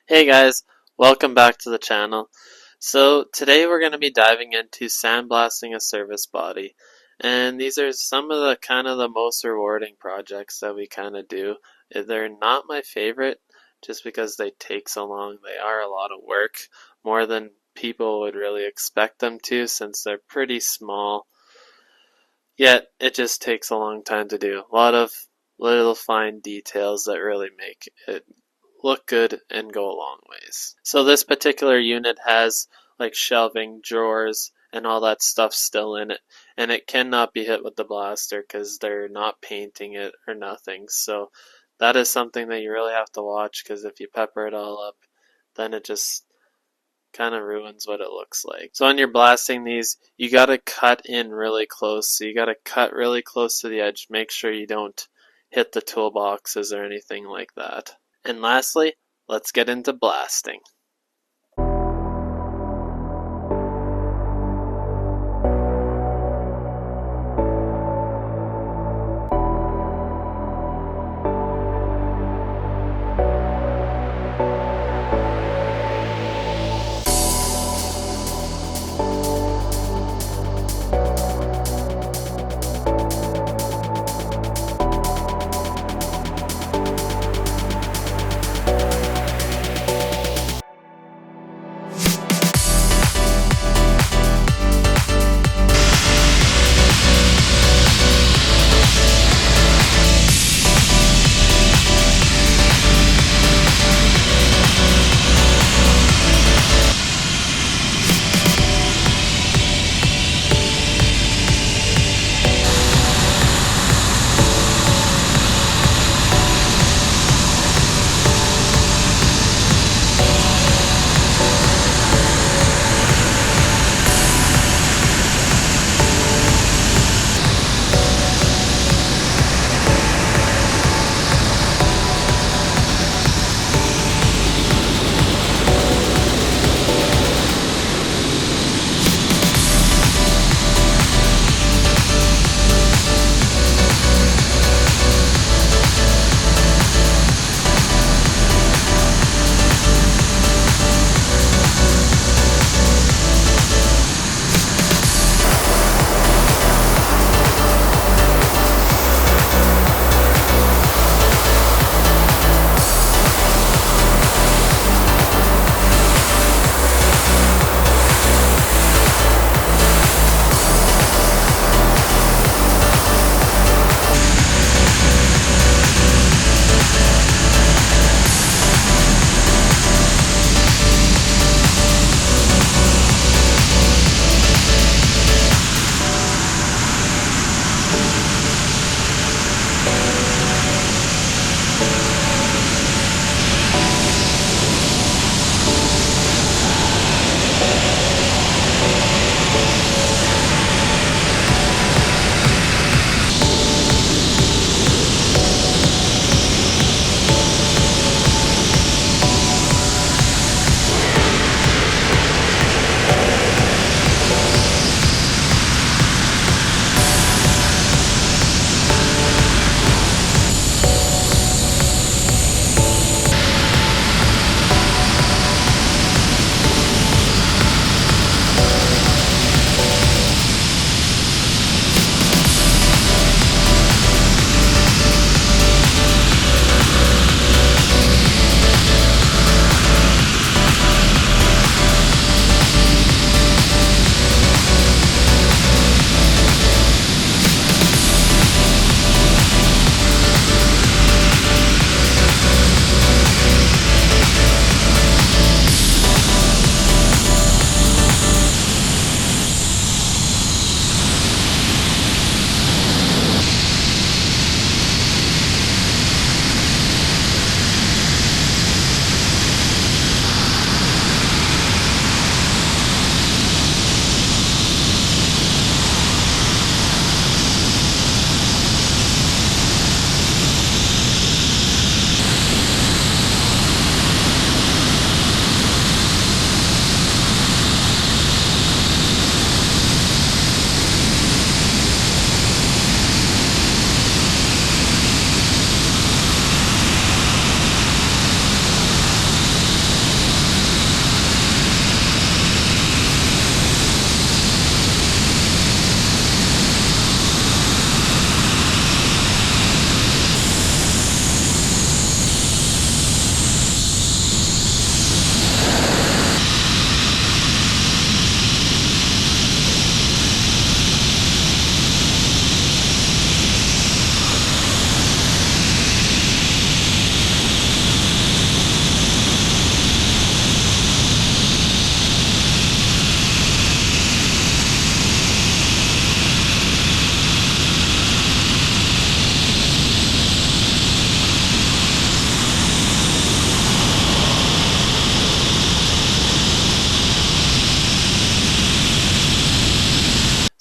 Hey guys, welcome back to the channel. So today we're going to be diving into sandblasting a service body. And these are some of the most rewarding projects that we kind of do. They're not my favorite just because they take so long. They are a lot of work, more than people would really expect them to since they're pretty small. Yet it just takes a long time to do. A lot of little fine details that really make it look good and go a long ways. So this particular unit has like shelving, drawers, and all that stuff still in it, and it cannot be hit with the blaster because they're not painting it or nothing. So that is something that you really have to watch, because if you pepper it all up, then it just kind of ruins what it looks like. So when you're blasting these, you got to cut in really close. So you got to cut really close to the edge. Make sure you don't hit the toolboxes or anything like that. And lastly, let's get into blasting.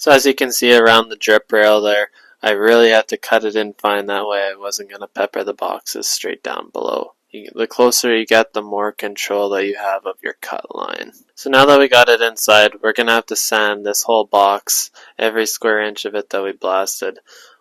So as you can see around the drip rail there, I really had to cut it in fine, that way I wasn't going to pepper the boxes straight down below. The closer you get, the more control that you have of your cut line. So now that we got it inside, we're going to have to sand this whole box, every square inch of it that we blasted.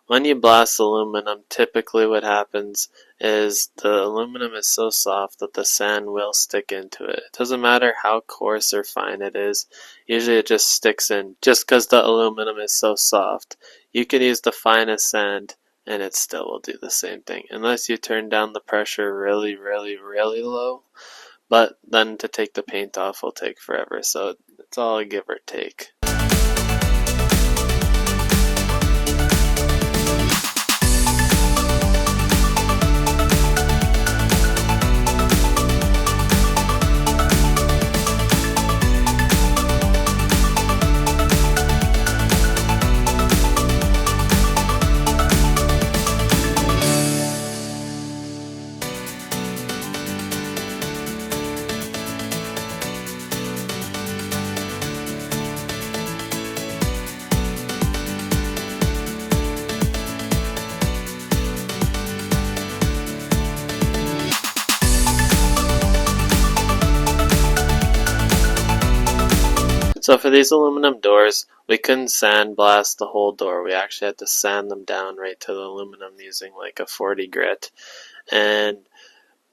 When you blast aluminum, typically what happens is the aluminum is so soft that the sand will stick into it. It doesn't matter how coarse or fine it is, usually it just sticks in just because the aluminum is so soft. You can use the finest sand and it still will do the same thing, unless you turn down the pressure really, really, really low. But then to take the paint off will take forever, so it's all a give or take. So for these aluminum doors, we couldn't sandblast the whole door. We actually had to sand them down right to the aluminum using like a 40 grit. And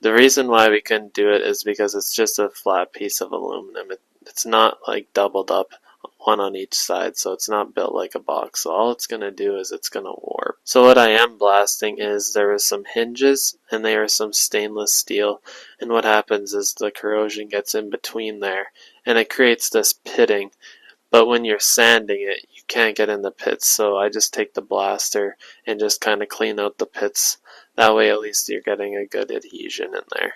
the reason why we couldn't do it is because it's just a flat piece of aluminum. It's not like doubled up, one on each side, so it's not built like a box. So all it's going to do is it's going to warp. So what I am blasting is there was some hinges and they are some stainless steel, and what happens is the corrosion gets in between there and it creates this pitting. But when you're sanding it, you can't get in the pits, so I just take the blaster and just kind of clean out the pits. That way at least you're getting a good adhesion in there.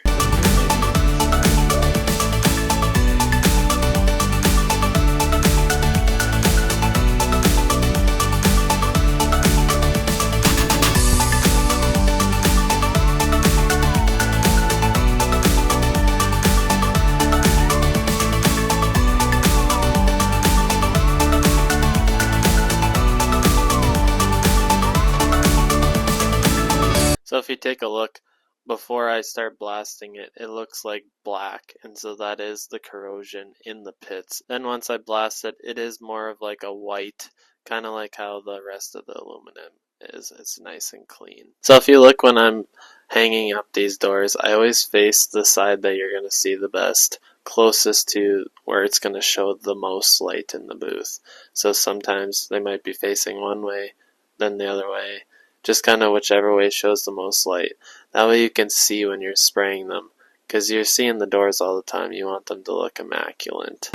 So if you take a look, before I start blasting it, it looks like black, and so that is the corrosion in the pits. Then once I blast it, it is more of like a white, kind of like how the rest of the aluminum is. It's nice and clean. So if you look when I'm hanging up these doors, I always face the side that you're going to see the best, closest to where it's going to show the most light in the booth. So sometimes they might be facing one way, then the other way. Just kind of whichever way shows the most light. That way you can see when you're spraying them, because you're seeing the doors all the time. You want them to look immaculate.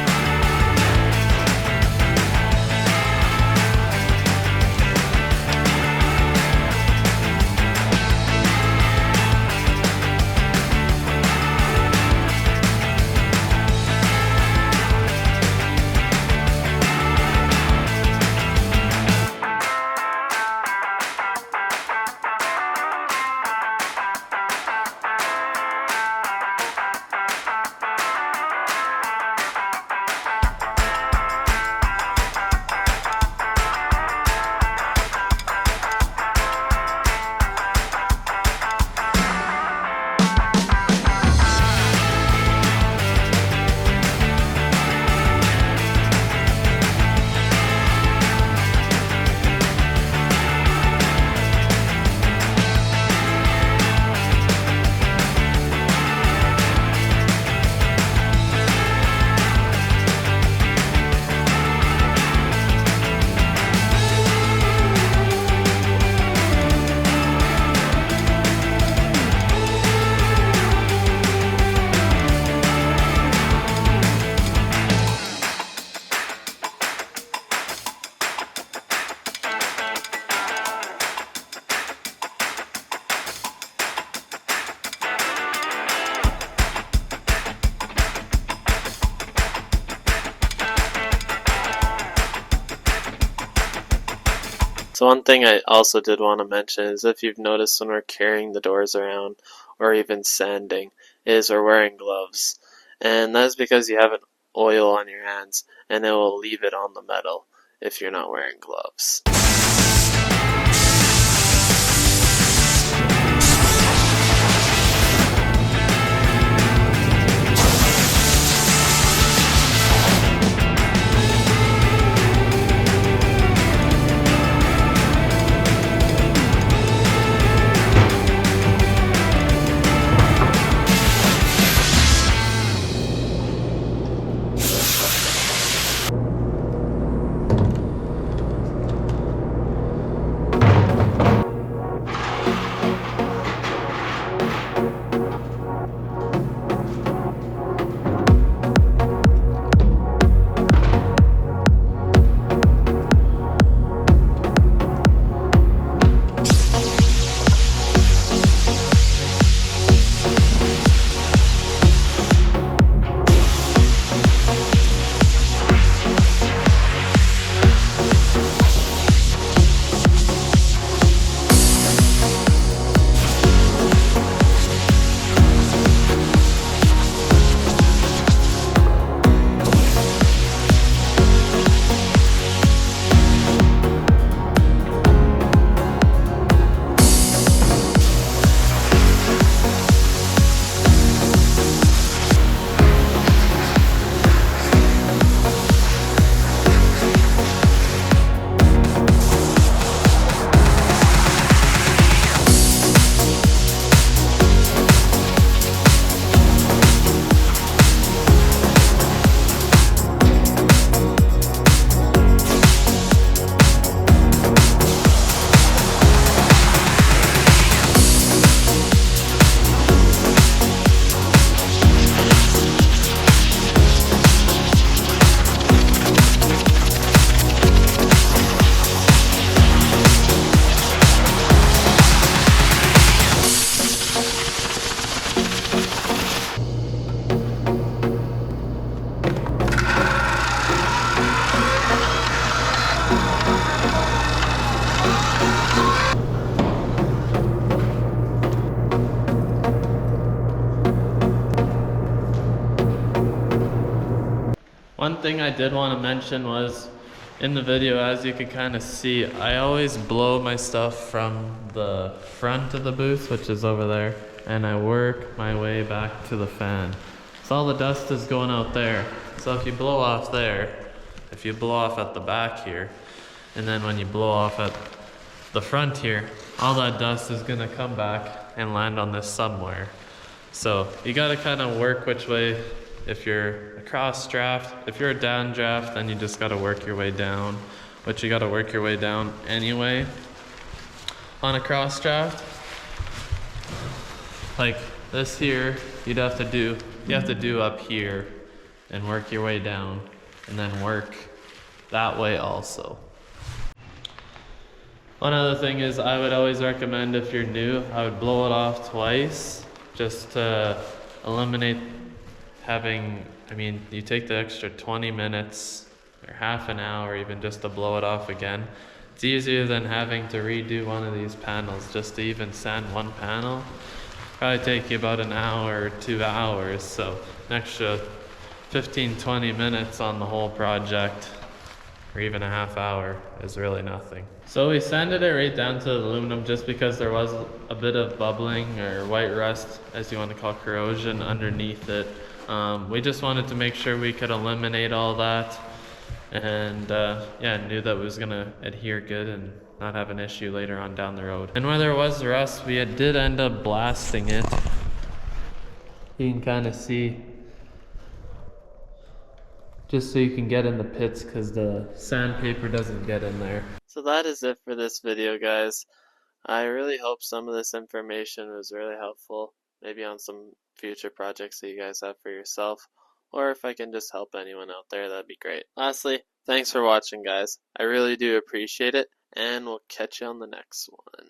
So one thing I also did want to mention is, if you've noticed when we're carrying the doors around or even sanding, is we're wearing gloves. And that's because you have an oil on your hands and it will leave it on the metal. if you're not wearing gloves. One thing I did want to mention was, in the video, as you can kind of see, I always blow my stuff from the front of the booth, which is over there, and I work my way back to the fan. So all the dust is going out there. So if you blow off there, if you blow off at the back here, and then when you blow off at the front here, all that dust is gonna come back and land on this somewhere. So you gotta kind of work which way. If you're a cross draft, if you're a down draft, then you just gotta work your way down, which you gotta work your way down anyway. On a cross draft, like this here, you have to do up here and work your way down, and then work that way also. One other thing is, I would always recommend, if you're new, I would blow it off twice, just to eliminate having, you take the extra 20 minutes or half an hour even just to blow it off again. It's easier than having to redo one of these panels. Just to even sand one panel probably take you about an hour or 2 hours, so an extra 15-20 minutes on the whole project, or even a half hour, is really nothing. So we sanded it right down to the aluminum just because there was a bit of bubbling, or white rust, as you want to call corrosion, underneath it. We just wanted to make sure we could eliminate all that, and knew that it was gonna adhere good and not have an issue later on down the road. And where there was rust, we did end up blasting it. You can kind of see, just so you can get in the pits, because the sandpaper doesn't get in there. So that is it for this video, guys. I really hope some of this information was really helpful, maybe on some future projects that you guys have for yourself, or if I can just help anyone out there, that'd be great. Lastly, thanks for watching, guys. I really do appreciate it, and we'll catch you on the next one.